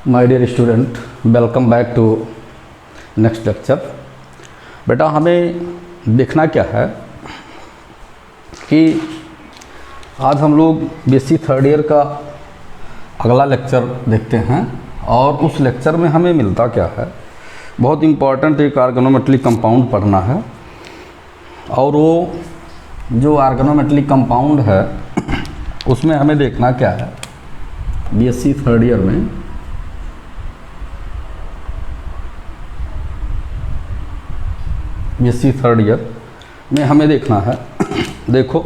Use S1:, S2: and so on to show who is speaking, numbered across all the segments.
S1: My dear student, welcome back to next lecture. बेटा हमें देखना क्या है कि आज हम लोग बीएससी थर्ड ईयर का अगला लेक्चर देखते हैं और उस लेक्चर में हमें मिलता क्या है। बहुत इम्पॉर्टेंट एक ऑर्गेनोमेट्रिक कंपाउंड पढ़ना है और वो जो ऑर्गेनोमेट्रिक कंपाउंड है उसमें हमें देखना क्या है। बीएससी थर्ड ईयर में बीएससी थर्ड ईयर में हमें देखना है, देखो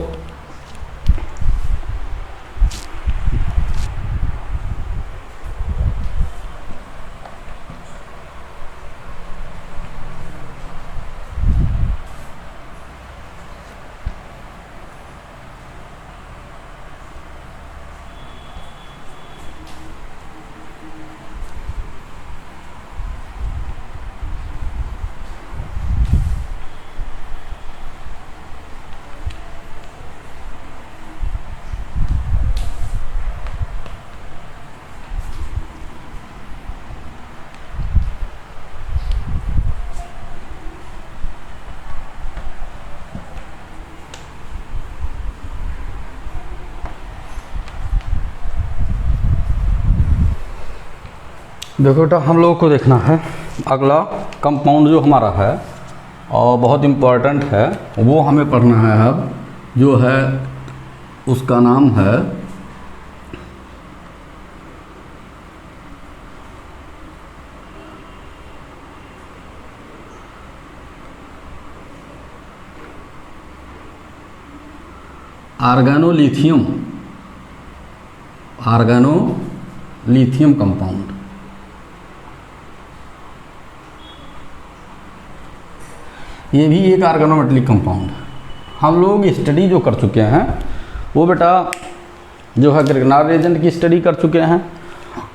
S1: देखो बेटा हम लोगों को देखना है अगला कंपाउंड जो हमारा है और बहुत इम्पॉर्टेंट है वो हमें पढ़ना है। अब जो है उसका नाम है ऑर्गेनोलिथियम। Organolithium compound. ये भी एक ऑर्गेनोमेट्रिक कंपाउंड है। हम लोग स्टडी जो कर चुके हैं वो बेटा जो है ग्रिग्नार्ड रिएजेंट की स्टडी कर चुके हैं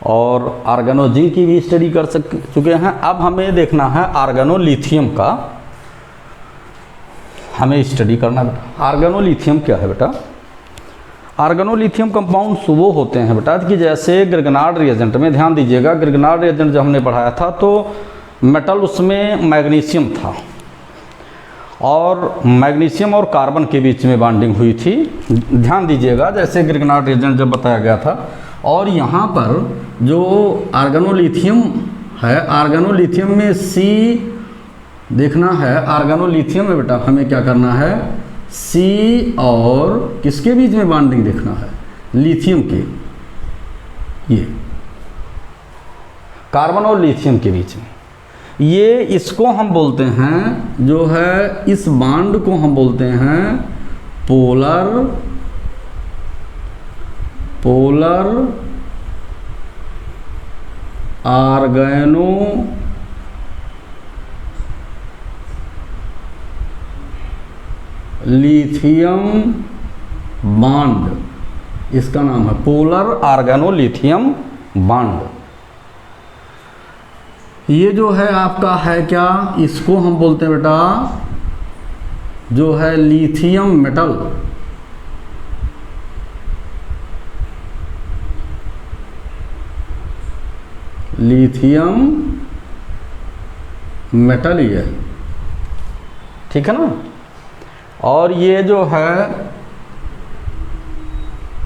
S1: और ऑर्गेनोजिंक की भी स्टडी कर चुके हैं। अब हमें देखना है ऑर्गेनोलिथियम का, हमें स्टडी करना बेटा। ऑर्गेनोलिथियम क्या है बेटा? ऑर्गेनोलिथियम कंपाउंड्स वो होते हैं बेटा कि जैसे ग्रिग्नार्ड रिएजेंट में, ध्यान दीजिएगा, ग्रिग्नार्ड रिएजेंट जब हमने पढ़ाया था तो मेटल उसमें मैग्नीशियम था और मैग्नीशियम और कार्बन के बीच में बॉन्डिंग हुई थी। ध्यान दीजिएगा जैसे ग्रिग्नार्ड रिएजेंट जब बताया गया था। और यहाँ पर जो ऑर्गेनोलिथियम है, ऑर्गेनोलिथियम में C देखना है। ऑर्गेनोलिथियम में बेटा हमें क्या करना है, C और किसके बीच में बॉन्डिंग देखना है, लिथियम के, ये कार्बन और लिथियम के बीच में। ये इसको हम बोलते हैं, जो है इस बॉन्ड को हम बोलते हैं पोलर ऑर्गेनो लिथियम बॉन्ड। इसका नाम है पोलर ऑर्गेनोलिथियम बॉन्ड। ये जो है आपका है क्या, इसको हम बोलते हैं बेटा जो है लिथियम मेटल। लिथियम मेटल ये, ठीक है ना। और ये जो है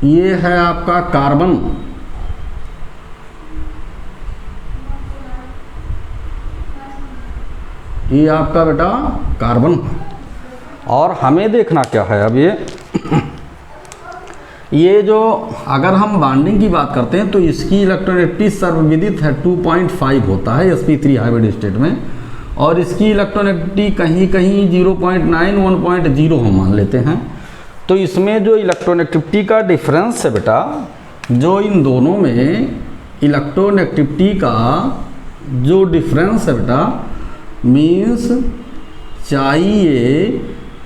S1: ये है आपका कार्बन। ये आपका बेटा कार्बन। और हमें देखना क्या है अब ये जो अगर हम बॉन्डिंग की बात करते हैं तो इसकी इलेक्ट्रोनेगेटिविटी सर्वविदित है, 2.5 होता है sp3 हाइब्रिड स्टेट में। और इसकी इलेक्ट्रोनेगेटिविटी कहीं कहीं 0.9 1.0 हम मान लेते हैं। तो इसमें जो इलेक्ट्रोनेगेटिविटी का डिफरेंस है बेटा, जो इन दोनों में इलेक्ट्रोनेगेटिविटी का जो डिफरेंस है बेटा, मीन्स चाई ए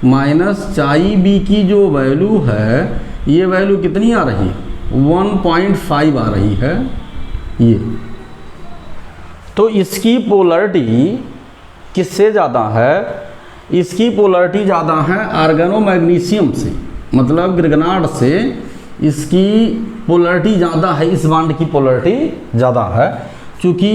S1: माइनस चाई बी की जो वैल्यू है, ये वैल्यू कितनी आ रही है, 1.5 आ रही है ये। तो इसकी पोलरिटी किससे ज़्यादा है, इसकी पोलरिटी ज़्यादा है आर्गेनो मैग्नीशियम से, मतलब ग्रिग्नार्ड से इसकी पोलरिटी ज़्यादा है, इस बॉन्ड की पोलरिटी ज़्यादा है। चूँकि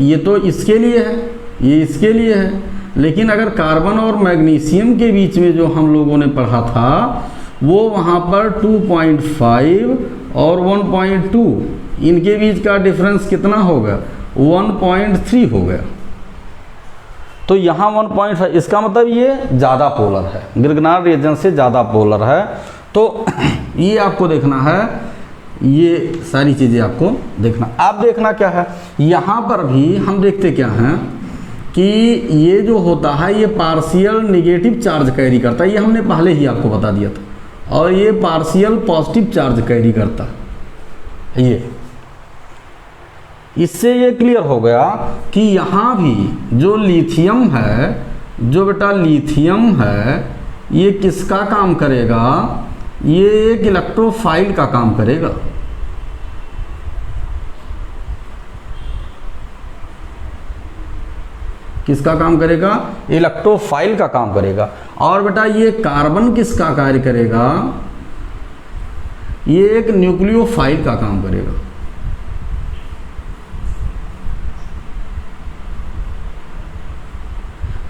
S1: ये तो इसके लिए है, ये इसके लिए है, लेकिन अगर कार्बन और मैग्नीशियम के बीच में जो हम लोगों ने पढ़ा था वो वहाँ पर 2.5 और 1.2 इनके बीच का डिफरेंस कितना होगा, 1.3 हो गया। तो यहाँ 1.5, इसका मतलब ये ज़्यादा पोलर है, ग्रिग्नार्ड रिएजेंट से ज़्यादा पोलर है। तो ये आपको देखना है, ये सारी चीज़ें आपको देखना। आप देखना क्या है, यहाँ पर भी हम देखते क्या हैं कि ये जो होता है ये पार्शियल निगेटिव चार्ज कैरी करता है, ये हमने पहले ही आपको बता दिया था, और ये पार्शियल पॉजिटिव चार्ज कैरी करता है। ये इससे ये क्लियर हो गया कि यहाँ भी जो लिथियम है, जो बेटा लिथियम है, ये किसका काम करेगा, ये एक इलेक्ट्रोफाइल का काम करेगा। किसका काम करेगा, इलेक्ट्रोफाइल का काम करेगा। और बेटा ये कार्बन किसका कार्य करेगा, ये एक न्यूक्लियोफाइल का काम करेगा।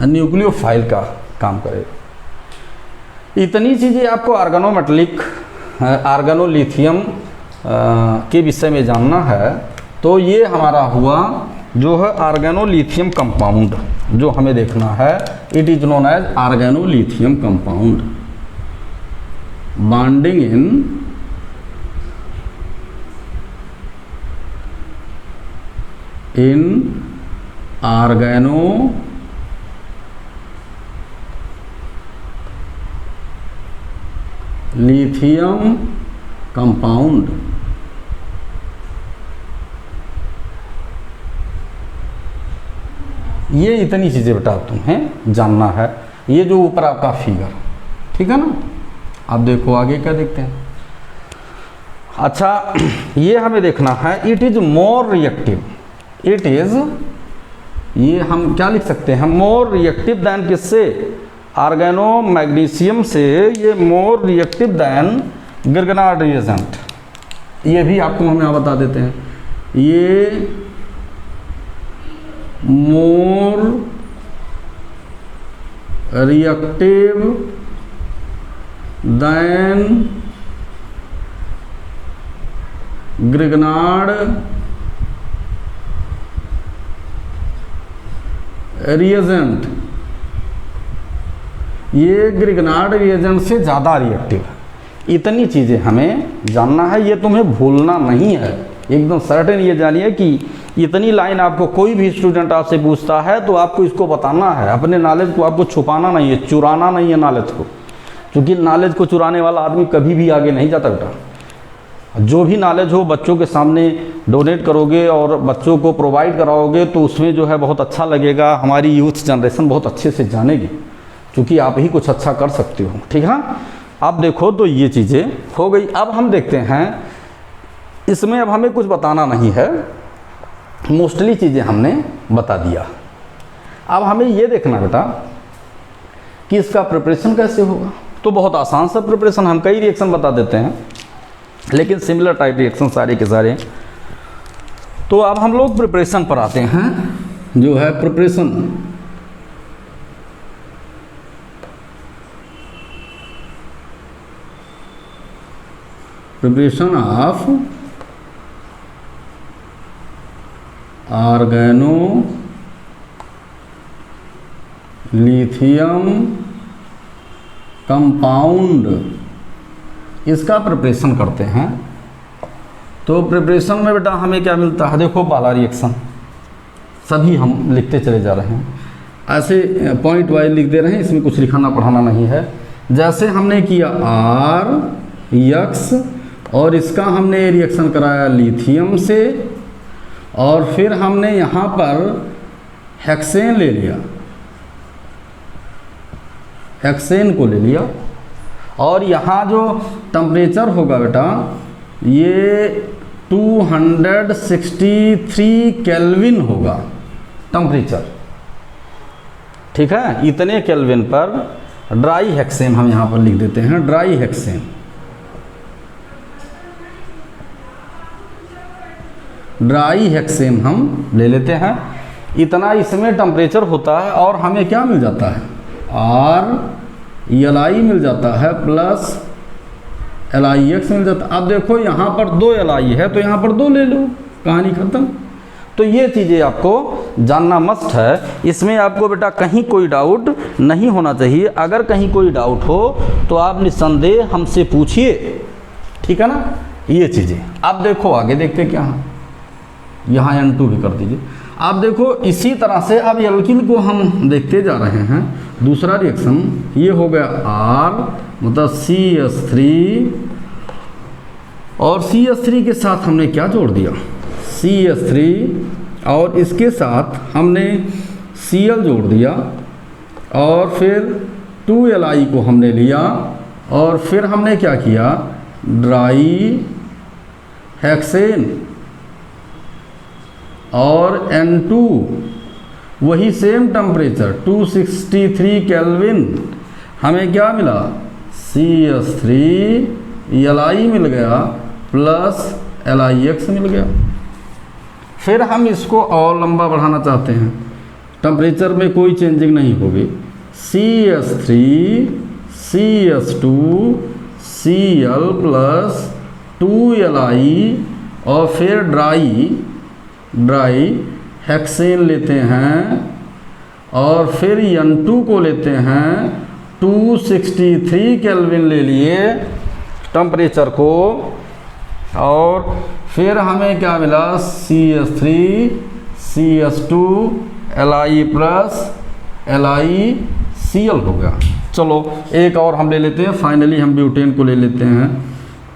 S1: न्यूक्लियोफाइल का काम करेगा। इतनी चीज़ें आपको आर्गेनोमेटलिक, आर्गेनोलिथियम के विषय में जानना है। तो ये हमारा हुआ जो है आर्गेनोलिथियम कंपाउंड, जो हमें देखना है, it is known as organolithium compound. Bonding in organo lithium compound. ये इतनी चीज़ें बेटा तुम्हें जानना है। ये जो ऊपर आपका फिगर, ठीक है ना, आप देखो आगे क्या देखते हैं। अच्छा, ये हमें देखना है, it is more reactive, it is, ये हम क्या लिख सकते हैं, मोर रिएक्टिव दैन किससे, आर्गेनो मैग्नीशियम से ये more reactive than Grignard reagent. ये भी आपको हम यहाँ बता देते हैं, ये more reactive than Grignard reagent. ये ग्रिग्नार्ड रिएजेंट से ज़्यादा रिएक्टिव है। इतनी चीज़ें हमें जानना है, ये तुम्हें भूलना नहीं है, एकदम सर्टेन ये जानिए कि इतनी लाइन आपको कोई भी स्टूडेंट आपसे पूछता है तो आपको इसको बताना है। अपने नॉलेज को आपको छुपाना नहीं है, चुराना नहीं है नॉलेज को, क्योंकि नॉलेज को चुराने वाला आदमी कभी भी आगे नहीं जाता बेटा। जो भी नॉलेज हो बच्चों के सामने डोनेट करोगे और बच्चों को प्रोवाइड कराओगे तो उसमें जो है बहुत अच्छा लगेगा, हमारी यूथ जनरेशन बहुत अच्छे से जानेगी, क्योंकि आप ही कुछ अच्छा कर सकते हो, ठीक है। अब देखो तो ये चीज़ें हो गई। अब हम देखते हैं, इसमें अब हमें कुछ बताना नहीं है, मोस्टली चीज़ें हमने बता दिया। अब हमें ये देखना बेटा कि इसका प्रिपरेशन कैसे होगा। तो बहुत आसान सा प्रिपरेशन, हम कई रिएक्शन बता देते हैं लेकिन सिमिलर टाइप रिएक्शन सारे के सारे। तो अब हम लोग प्रिपरेशन पर आते हैं, जो है preparation. Preparation of organo lithium compound, इसका प्रिपरेशन करते हैं। तो प्रिपरेशन में बेटा हमें क्या मिलता है, देखो पहला रिएक्शन सभी हम लिखते चले जा रहे हैं, ऐसे पॉइंट वाइज लिख दे रहे हैं, इसमें कुछ लिखाना पढ़ाना नहीं है। जैसे हमने किया आर यक्स, और इसका हमने रिएक्शन कराया लिथियम से, और फिर हमने यहाँ पर हेक्सेन ले लिया, हेक्सेन को ले लिया, और यहाँ जो टेम्परेचर होगा बेटा ये 263 केल्विन होगा टेम्परेचर, ठीक है। इतने केल्विन पर ड्राई हेक्सेन हम यहाँ पर लिख देते हैं, ड्राई हेक्सेन। ड्राई हेक्सेन हम ले लेते हैं। इतना इसमें टेम्परेचर होता है और हमें क्या मिल जाता है, RLi मिल जाता है प्लस LiX मिल जाता है। अब देखो यहाँ पर 2 Li है तो यहाँ पर 2 ले लो, कहानी ख़त्म। तो ये चीज़ें आपको जानना मस्ट है, इसमें आपको बेटा कहीं कोई डाउट नहीं होना चाहिए। अगर कहीं कोई डाउट हो तो आप निस्संदेह हमसे पूछिए, ठीक है ना। ये चीज़ें अब देखो आगे देखते क्या है, यहाँ N2 भी कर दीजिए। आप देखो इसी तरह से अब एल्किन को हम देखते जा रहे हैं। दूसरा रिएक्शन ये हो गया R मतलब CH3 और CH3 के साथ हमने क्या जोड़ दिया, CH3 और इसके साथ हमने Cl जोड़ दिया और फिर 2Li को हमने लिया और फिर हमने क्या किया, ड्राई हेक्सेन और N2 वही सेम टेम्परेचर 263 केल्विन, हमें क्या मिला, CH3 Li मिल गया प्लस LiX मिल गया। फिर हम इसको और लंबा बढ़ाना चाहते हैं, टेम्परेचर में कोई चेंजिंग नहीं होगी, CH3 CH2 Cl plus 2Li और फिर ड्राई हेक्सेन लेते हैं और फिर N2 को लेते हैं 263 केल्विन ले लिए टेम्परेचर को और फिर हमें क्या मिला, CH3 CH2 Li plus LiCl हो गया। चलो एक और हम ले लेते हैं, फाइनली हम ब्यूटेन को ले लेते हैं।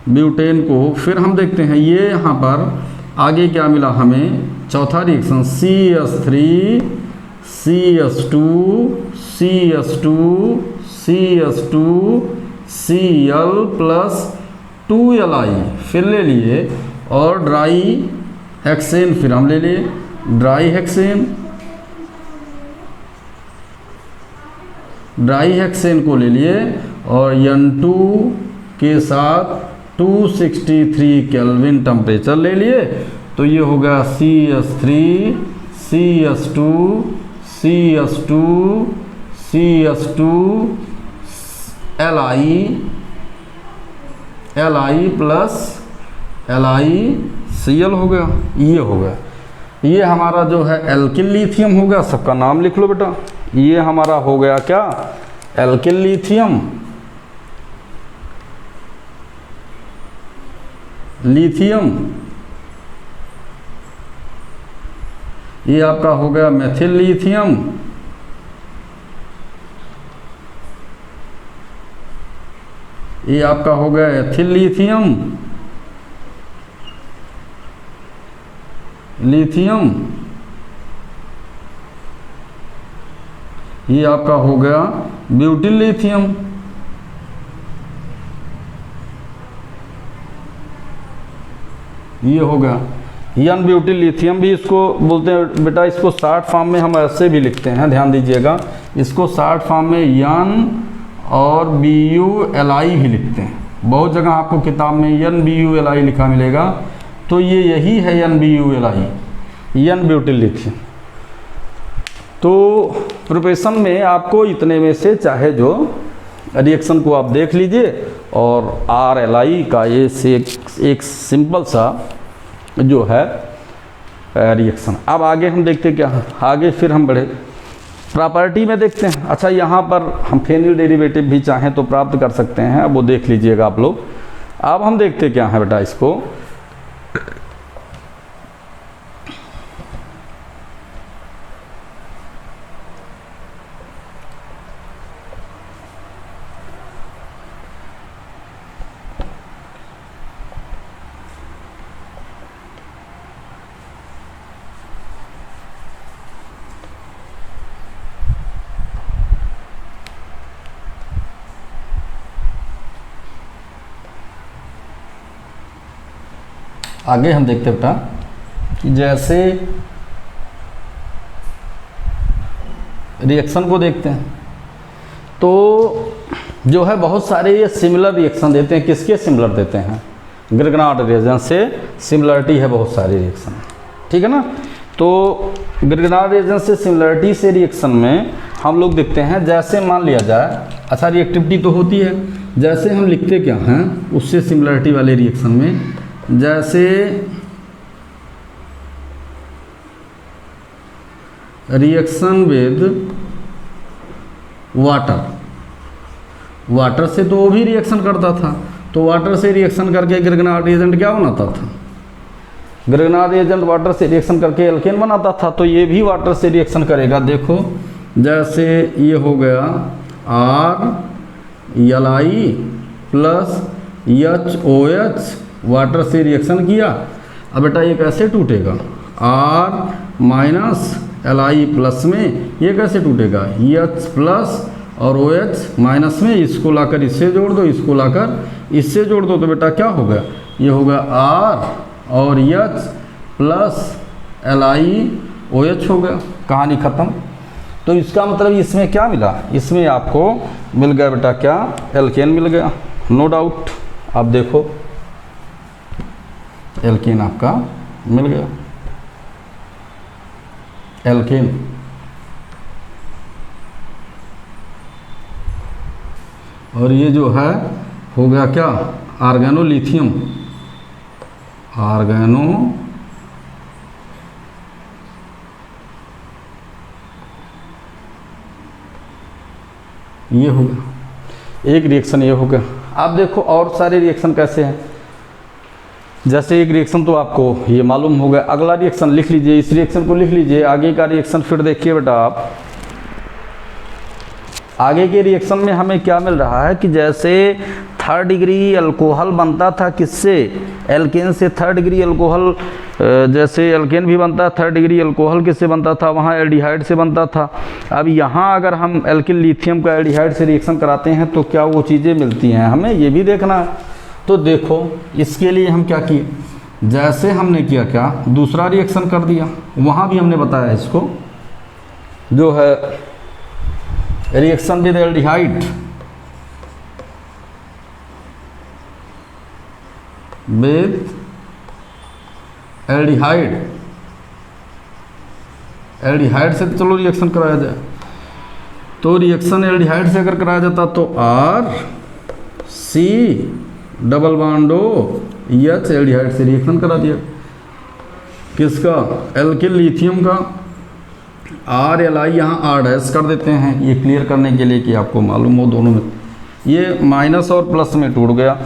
S1: ब्यूटेन को फिर हम देखते हैं, ये यहाँ पर आगे क्या मिला हमें, चौथा reaction CH3 CH2 Cl plus 2Li फिर ले लिए और ड्राई हेक्सेन फिर हम ले लिए, ड्राई हेक्सेन को ले लिए और N2 के साथ 263 केल्विन टेम्परेचर ले लिए। तो ये हो गया CH3 CH2 Li plus LiCl हो गया। ये हो गया, ये हमारा जो है एल्किल लिथियम हो गया। सबका नाम लिख लो बेटा, ये हमारा हो गया क्या, एल्किल लिथियम। ये आपका हो गया मेथिल लिथियम। ये आपका हो गया एथिल लिथियम। ये आपका हो गया ब्यूटिल लिथियम। ये हो गया यन ब्यूटिल लिथियम भी इसको बोलते हैं बेटा। इसको शॉर्ट फॉर्म में हम ऐसे भी लिखते हैं, ध्यान दीजिएगा, इसको शॉर्ट फॉर्म में यन और BuLi भी लिखते हैं। बहुत जगह आपको किताब में यन BuLi लिखा मिलेगा, तो ये यही है यन BuLi, यन ब्यूटिल लिथियम। तो प्रिपरेशन में आपको इतने में से चाहे जो रिएक्शन को आप देख लीजिए और RLi का ये से एक सिंपल सा जो है रिएक्शन। अब आगे हम देखते क्या है, आगे फिर हम बढ़े प्रॉपर्टी में देखते हैं। अच्छा, यहाँ पर हम फेनिल डेरिवेटिव भी चाहें तो प्राप्त कर सकते हैं, अब वो देख लीजिएगा आप लोग। अब हम देखते क्या है बेटा, इसको आगे हम देखते बेटा कि जैसे रिएक्शन को देखते हैं तो जो है बहुत सारे ये सिमिलर रिएक्शन देते हैं। किसके सिमिलर देते हैं, ग्रिग्नार्ड रिएक्शन से सिमिलरिटी है बहुत सारी रिएक्शन। ठीक है ना। तो ग्रिग्नार्ड रिएजेंट से सिमिलरिटी से रिएक्शन में हम लोग देखते हैं, जैसे मान लिया जाए, अच्छा रिएक्टिविटी तो होती है, जैसे हम लिखते क्या हैं उससे सिमिलरिटी वाले रिएक्शन में, जैसे रिएक्शन विद वाटर, वाटर से तो वो भी रिएक्शन करता था, तो वाटर से रिएक्शन करके ग्रिग्नार्ड रिएजेंट क्या बनाता था, ग्रिग्नार्ड रिएजेंट वाटर से रिएक्शन करके एल्केन बनाता था, तो ये भी वाटर से रिएक्शन करेगा। देखो जैसे ये हो गया RLi प्लस HOH, वाटर से रिएक्शन किया। अब बेटा ये कैसे टूटेगा, R माइनस Li प्लस में ये कैसे टूटेगा, H प्लस और OH माइनस में, इसको लाकर इससे जोड़ दो, इसको लाकर इससे जोड़ दो, तो बेटा क्या हो गया, ये होगा R और H प्लस LiOH हो गया, कहानी ख़त्म। तो इसका मतलब इसमें क्या मिला, इसमें आपको मिल गया बेटा क्या, एल्केन मिल गया, नो डाउट। आप देखो एल्केन आपका मिल गया, एल्केन। और ये जो है हो गया क्या, आर्गेनोलिथियम, आर्गेनो ये हो गया, एक रिएक्शन ये हो गया। आप देखो और सारे रिएक्शन कैसे हैं, जैसे एक रिएक्शन तो आपको ये मालूम हो गया, अगला रिएक्शन लिख लीजिए, इस रिएक्शन को लिख लीजिए, आगे का रिएक्शन फिर देखिए बेटा आप, आगे के रिएक्शन में हमें क्या मिल रहा है कि जैसे थर्ड डिग्री अल्कोहल बनता था किससे, एल्केन से, थर्ड डिग्री अल्कोहल, जैसे एल्केन भी बनता है, थर्ड डिग्री अल्कोहल किससे बनता था, वहाँ एल्डिहाइड से बनता था। अब यहाँ अगर हम एल्किल लिथियम का एल्डिहाइड से रिएक्शन कराते हैं तो क्या वो चीज़ें मिलती हैं, हमें ये भी देखना है। तो देखो इसके लिए हम क्या किए, जैसे हमने किया क्या, दूसरा रिएक्शन कर दिया, वहाँ भी हमने बताया इसको, जो है reaction with aldehyde, with aldehyde, aldehyde से तो चलो रिएक्शन कराया जाए, तो रिएक्शन एल्डिहाइड से अगर कराया जाता तो RC double bond OH, aldehyde से रिएक्शन करा दिया, किसका, एल्किल लिथियम का, RLi यहाँ R' कर देते हैं, ये क्लियर करने के लिए कि आपको मालूम हो दोनों में, ये माइनस और प्लस में टूट गया,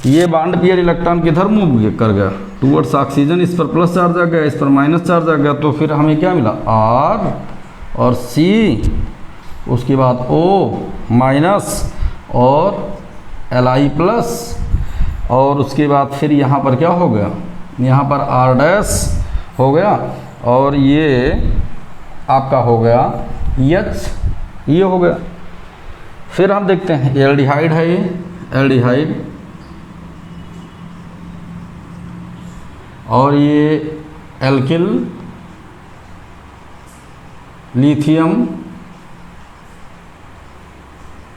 S1: ये बॉन्ड पेयर इलेक्ट्रॉन किधर मूव कर गया, टूवर्ड्स ऑक्सीजन, इस पर प्लस चार्ज आ गया, इस पर माइनस चार्ज आ गया, तो फिर हमें क्या मिला, R और C, उसके बाद O माइनस और Li प्लस, और उसके बाद फिर यहाँ पर क्या हो गया, यहाँ पर R' हो गया, और ये आपका हो गया H, ये हो गया। फिर हम देखते हैं एल्डिहाइड है, ये एल्डिहाइड, और ये एल्किल लिथियम।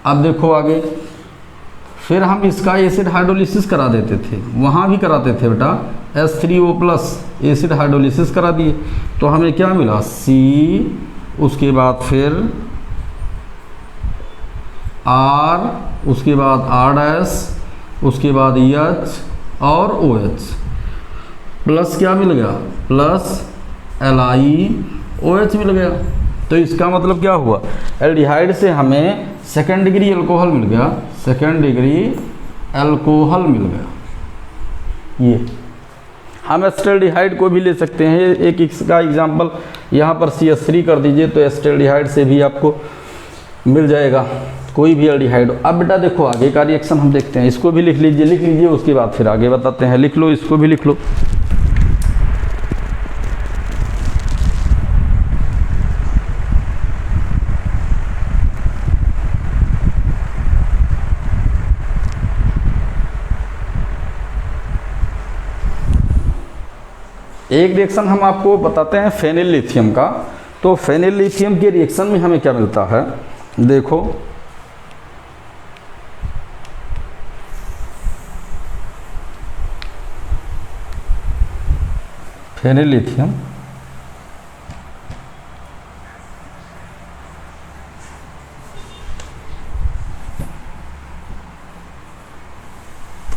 S1: अब देखो आगे, फिर हम इसका एसिड हाइड्रोलिसिस करा देते थे, वहाँ भी कराते थे बेटा, H3O प्लस एसिड हाइड्रोलिसिस करा दिए, तो हमें क्या मिला, C, उसके बाद फिर R, उसके बाद R', उसके बाद H और OH, प्लस क्या मिल गया, प्लस LiOH मिल गया। तो इसका मतलब क्या हुआ, एल्डिहाइड से हमें सेकेंड डिग्री अल्कोहल मिल गया, सेकेंड डिग्री अल्कोहल मिल गया। ये हम एस्टल्डिहाइड को भी ले सकते हैं, एक इसका एग्जांपल यहाँ पर CH3 कर दीजिए, तो एस्टल्डिहाइड से भी आपको मिल जाएगा कोई भी एल्डिहाइड। अब बेटा देखो आगे का रिएक्शन हम देखते हैं, इसको भी लिख लीजिए, उसके बाद फिर आगे बताते हैं, लिख लो, इसको भी लिख लो। एक रिएक्शन हम आपको बताते हैं फेनिल लिथियम का, तो फेनिल लिथियम के रिएक्शन में हमें क्या मिलता है, देखो फेनिल लिथियम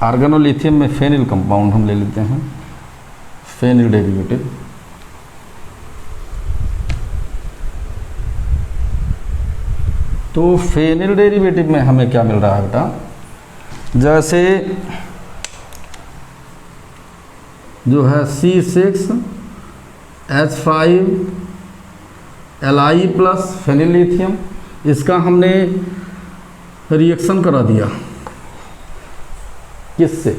S1: आर्गन और लिथियम में फेनिल कंपाउंड हम ले लेते हैं, फेनिल डेरिवेटिव। तो फेनिल डेरिवेटिव में हमें क्या मिल रहा है बेटा, जैसे जो है C6H5Li प्लस फेनिल लिथियम, इसका हमने रिएक्शन करा दिया किससे,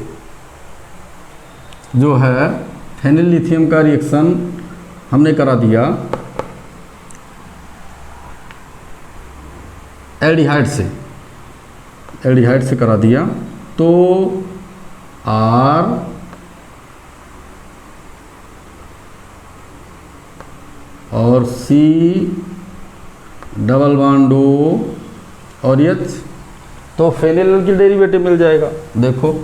S1: जो है फेनिल लिथियम का रिएक्शन हमने करा दिया एल्डिहाइड से करा दिया। तो R और C डबल बॉन्ड O और H, तो फेनिल की डेरिवेटिव मिल जाएगा। देखो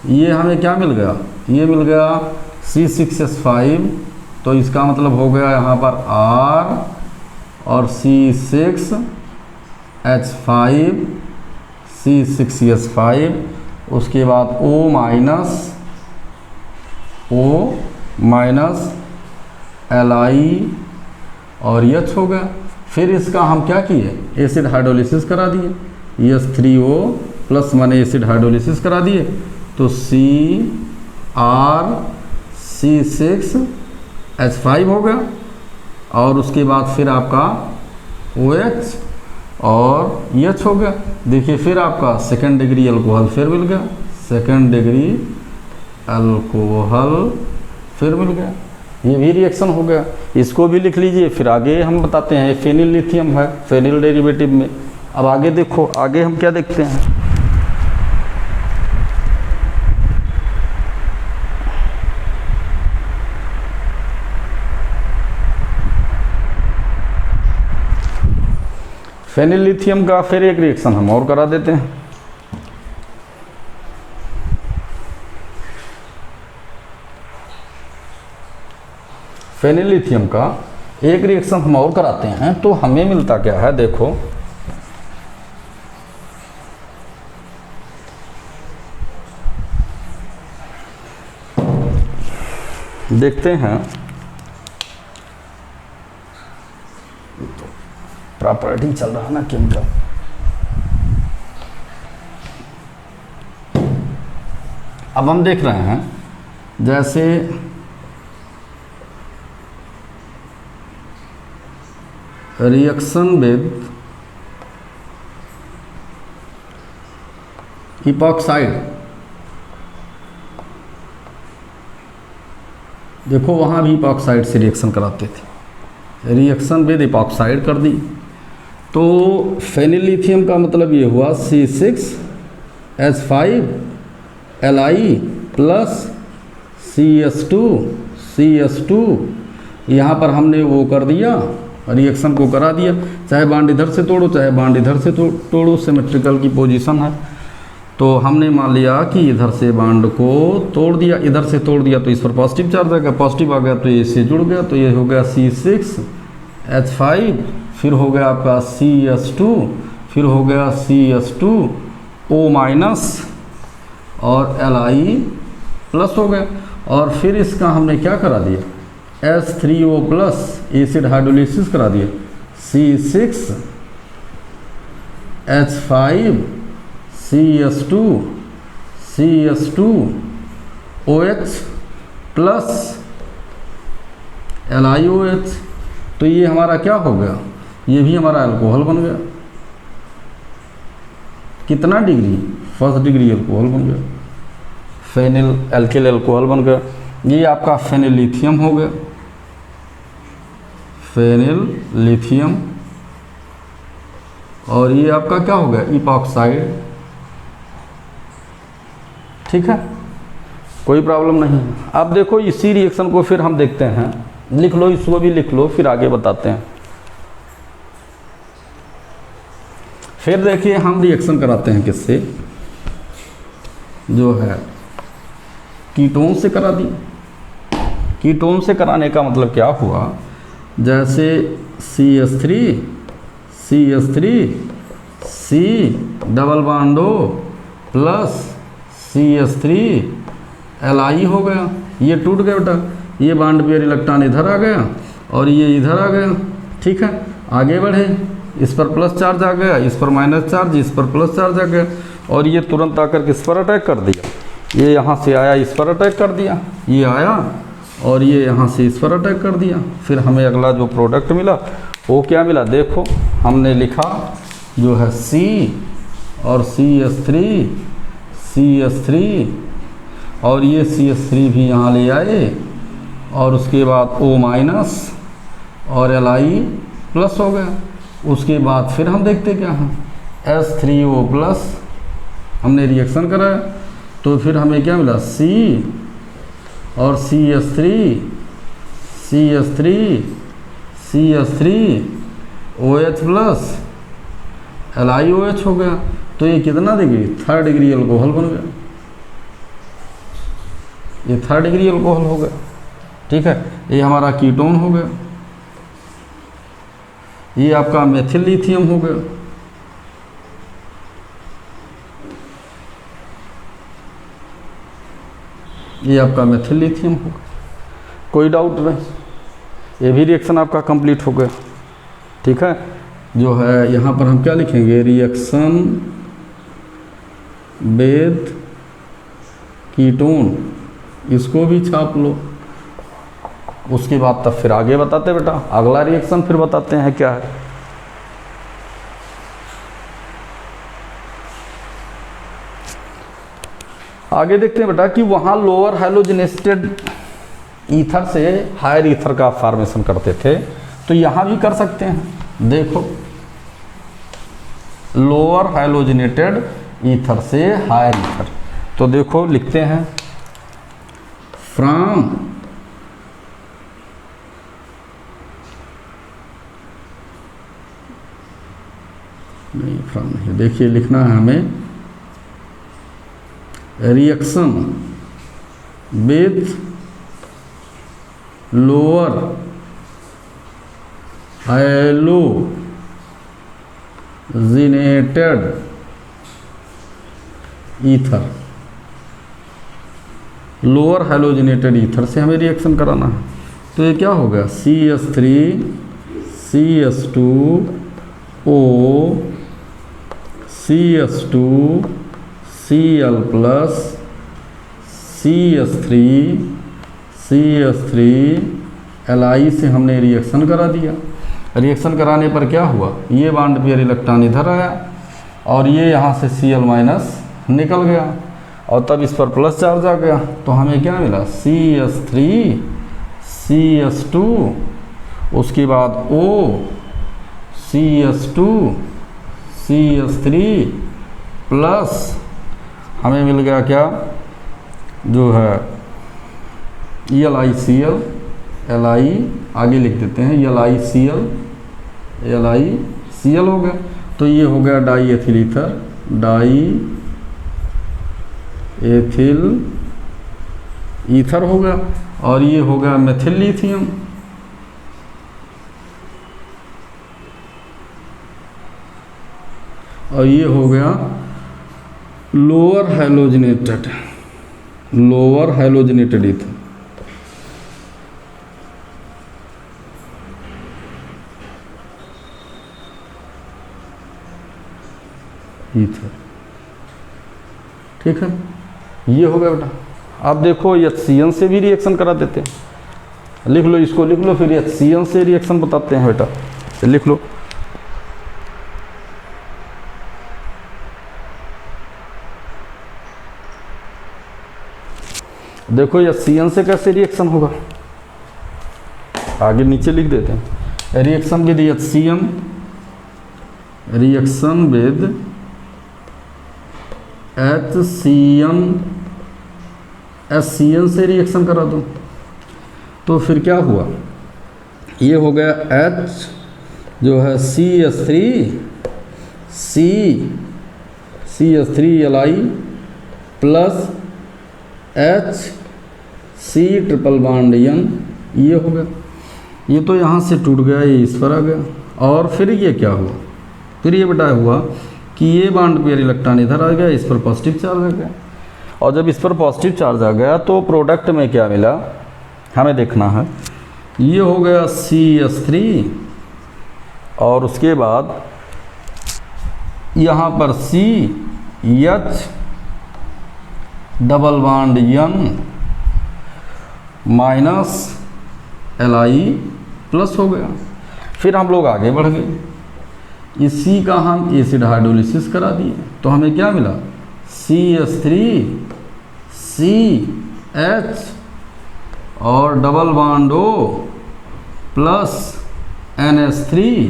S1: ये हमें क्या मिल गया, ये मिल गया C6H5, तो इसका मतलब हो गया यहाँ पर R और C6H5 C6H5, उसके बाद O माइनस Li और H हो गया। फिर इसका हम क्या किए, एसिड हाइड्रोलिसिस करा दिए, H3O प्लस माने एसिड हाइड्रोलिसिस करा दिए, तो CrC6H5 हो गया। और उसके बाद फिर आपका OH और H हो गया। देखिए फिर आपका सेकेंड डिग्री अल्कोहल फिर मिल गया, सेकेंड डिग्री अल्कोहल फिर मिल गया। ये भी रिएक्शन हो गया, इसको भी लिख लीजिए। फिर आगे हम बताते हैं, फेनिल लिथियम है फेनिल डेरिवेटिव में। अब आगे देखो, आगे हम क्या देखते हैं, फेनिल लिथियम का फिर एक रिएक्शन हम और करा देते हैं। फेनिल लिथियम का एक रिएक्शन हम और कराते हैं, तो हमें मिलता क्या है, देखो देखते हैं। प्रॉपर्टी चल रहा है ना केमिकल, अब हम देख रहे हैं जैसे रिएक्शन विद इपॉक्साइड, देखो वहाँ भी इपॉक्साइड से रिएक्शन कराते थे, रिएक्शन विद इपॉक्साइड कर दी। तो फेनिल लिथियम का मतलब ये हुआ C6H5Li प्लस CS2 यहाँ पर हमने वो कर दिया, रिएक्शन को करा दिया। चाहे बांड इधर से तोड़ो चाहे बांड इधर से तोड़ो, सिमेट्रिकल की पोजीशन है। तो हमने मान लिया कि इधर से बांड को तोड़ दिया, इधर से तोड़ दिया, तो इस पर पॉजिटिव चार्ज आ गया, पॉजिटिव आ गया तो ये इससे जुड़ गया, तो ये हो गया C6H5, फिर हो गया आपका CS2, फिर हो गया CS2O माइनस और Li प्लस हो गया। और फिर इसका हमने क्या करा दिया, H3O प्लस एसिड हाइड्रोलिसिस करा दिया, C6H5 CS2OH प्लस LiOH, तो ये हमारा क्या हो गया, ये भी हमारा अल्कोहल बन गया। कितना डिग्री, फर्स्ट डिग्री अल्कोहल बन गया, फेनिल एल्किल अल्कोहल बन गया। ये आपका फेनिल लिथियम हो गया, फेनिल लिथियम। और ये आपका क्या हो गया, इपॉक्साइड। ठीक है, कोई प्रॉब्लम नहीं है। अब देखो इसी रिएक्शन को फिर हम देखते हैं, लिख लो, इसको भी लिख लो, फिर आगे बताते हैं। फिर देखिए हम रिएक्शन कराते हैं किससे, जो है कीटोन से करा दी। कीटोन से कराने का मतलब क्या हुआ, जैसे CH3 C double bond O plus CH3 Li हो गया, ये टूट गया बेटा, ये बॉन्ड पेयर इलेक्ट्रॉन इधर आ गया और ये इधर आ गया। ठीक है, आगे बढ़े, इस पर प्लस चार्ज आ गया, इस पर माइनस चार्ज, इस पर प्लस चार्ज आ गया और ये तुरंत आकर किस पर अटैक कर दिया, ये यहाँ से आया इस पर अटैक कर दिया, ये आया और ये यहाँ से इस पर अटैक कर दिया। फिर हमें अगला जो प्रोडक्ट मिला वो क्या मिला, देखो हमने लिखा जो है C और CH3 और ये CH3 भी यहाँ ले आए और उसके बाद O माइनस और Li प्लस हो गया। उसके बाद फिर हम देखते क्या है, H3O प्लस, हमने रिएक्शन कराया तो फिर हमें क्या मिला, C और CH3 OH प्लस LiOH हो गया। तो ये कितना डिग्री, 3rd डिग्री अल्कोहल बन गया, ये 3rd डिग्री अल्कोहल हो गया। ठीक है, ये हमारा कीटोन हो गया, ये आपका मेथिल लिथियम हो गया। ये आपका मेथिल लिथियम हो गया, कोई डाउट नहीं, ये भी रिएक्शन आपका कंप्लीट हो गया। ठीक है, जो है यहाँ पर हम क्या लिखेंगे, रिएक्शन विद कीटोन, इसको भी छाप लो। उसके बाद तब फिर आगे बताते बेटा, अगला रिएक्शन फिर बताते हैं क्या है। आगे देखते हैं बेटा कि वहाँ लोअर हैलोजिनेटेड ईथर से हायर ईथर का फॉर्मेशन करते थे, तो यहाँ भी कर सकते हैं। देखो लोअर हैलोजिनेटेड ईथर से हायर ईथर, तो देखो लिखते हैं फ्रॉम नहीं, देखिए लिखना है हमें, reaction with lower halogenated ether, lower halogenated ether से हमें रिएक्शन कराना है। तो ये क्या हो गया, CH3 CH2O CH2 Cl plus CH3 Li से हमने रिएक्शन करा दिया। रिएक्शन कराने पर क्या हुआ, ये बॉन्ड पेयर इलेक्ट्रॉन इधर आया और ये यहाँ से Cl माइनस निकल गया और तब इस पर प्लस चार्ज आ गया। तो हमें क्या मिला, CH3 CH2, उसके बाद O CH2 CH3 प्लस हमें मिल गया क्या, जो है LiCl, Li आगे लिख देते हैं, LiCl हो गया। तो ये हो गया डाई एथिल ईथर हो गया और ये हो गया मेथिल लिथियम। और ये हो गया लोअर हैलोजिनेटेड ईथर। ठीक है, ये हो गया बेटा। आप देखो HCN से भी रिएक्शन करा देते हैं, लिख लो, इसको लिख लो, फिर HCN से रिएक्शन बताते हैं बेटा, लिख लो। देखो HCN से कैसे रिएक्शन होगा, आगे नीचे लिख देते हैं, reaction with HCN, reaction with HCN से रिएक्शन करा दो। तो फिर क्या हुआ, ये हो गया H जो है CH3Li plus HC triple bond N, ये हो गया। ये तो यहाँ से टूट गया, ये इस पर आ गया। और फिर ये क्या हुआ, फिर ये बेटा हुआ कि ये बॉन्ड पेयर इलेक्ट्रॉन इधर आ गया, इस पर पॉजिटिव चार्ज आ गया और जब इस पर पॉजिटिव चार्ज आ गया तो प्रोडक्ट में क्या मिला हमें देखना है। ये हो गया CH3 और उसके बाद यहाँ पर CH double bond N minus Li plus हो गया। फिर हम लोग आगे बढ़ गए, इसी का हम एसिड हाइड्रोलिसिस करा दिए तो हमें क्या मिला CH3 CH और double bond O plus NH3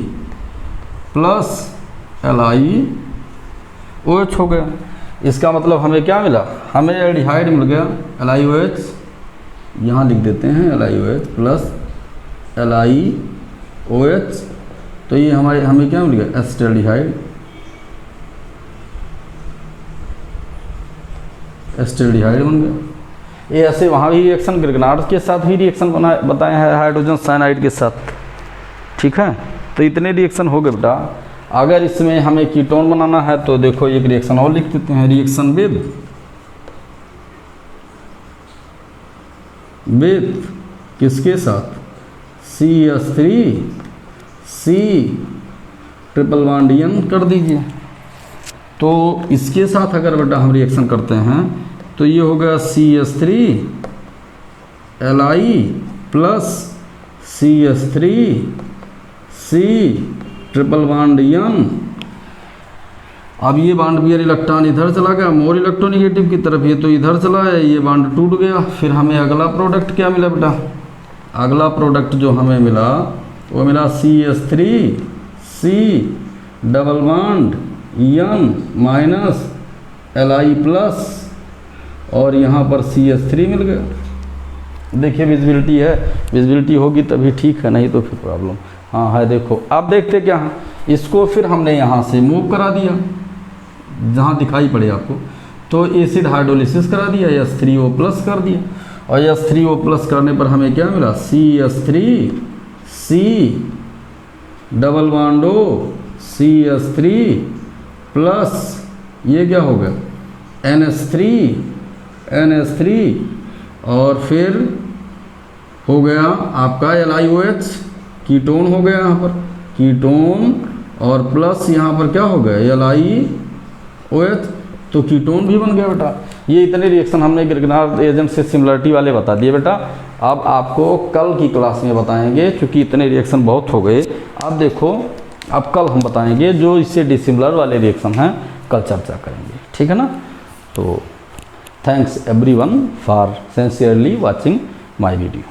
S1: plus LiOH हो गया। इसका मतलब हमें क्या मिला, हमें एल्डिहाइड मिल गया LiOH, यहाँ लिख देते हैं LiOH प्लस LiOH, तो ये हमें क्या मिल गया एसिटाल्डिहाइड, एसिटाल्डिहाइड बन गया। ये ऐसे वहाँ भी रिएक्शन ग्रिग्नार्ड के साथ भी रिएक्शन बताए हैं हाइड्रोजन साइनाइड के साथ, ठीक है। तो इतने रिएक्शन हो गए बेटा। अगर इसमें हमें कीटोन बनाना है तो देखो एक रिएक्शन और लिख देते हैं, रिएक्शन विद किसके साथ CH3 C triple bond N कर दीजिए। तो इसके साथ अगर बेटा हम रिएक्शन करते हैं तो ये हो गया CH3 Li plus CH3 C triple bond N। अब ये बॉन्ड बियर इलेक्ट्रॉन इधर चला गया मोर इलेक्ट्रोनिगेटिव की तरफ, ये तो इधर चला है, ये बॉन्ड टूट गया। फिर हमें अगला प्रोडक्ट क्या मिला बेटा, अगला प्रोडक्ट जो हमें मिला वो मिला CH3 C double bond N minus Li plus और यहाँ पर CH3 मिल गया। देखिए विजिबिलिटी है, विजिबिलिटी होगी तभी ठीक है, नहीं तो फिर प्रॉब्लम। हाँ है, देखो अब देखते क्या है, इसको फिर हमने यहाँ से मूव करा दिया जहाँ दिखाई पड़े आपको, तो एसिड हाइड्रोलिसिस करा दिया, H3O प्लस कर दिया और H3O प्लस करने पर हमें क्या मिला CH3 C double bond O CH3 plus ये क्या हो गया NH3 और फिर हो गया आपका LiOH, कीटोन हो गया यहाँ पर कीटोन और प्लस यहाँ पर क्या हो गया LiOH, तो कीटोन भी बन गया बेटा। ये इतने रिएक्शन हमने ग्रिग्नार्ड एजेंट से सिमिलरिटी वाले बता दिए बेटा। अब आपको कल की क्लास में बताएंगे, क्योंकि इतने रिएक्शन बहुत हो गए। अब देखो अब कल हम बताएंगे जो इससे डिसिमिलर वाले रिएक्शन हैं, कल चर्चा करेंगे, ठीक है ना। तो thanks everyone for sincerely watching my video.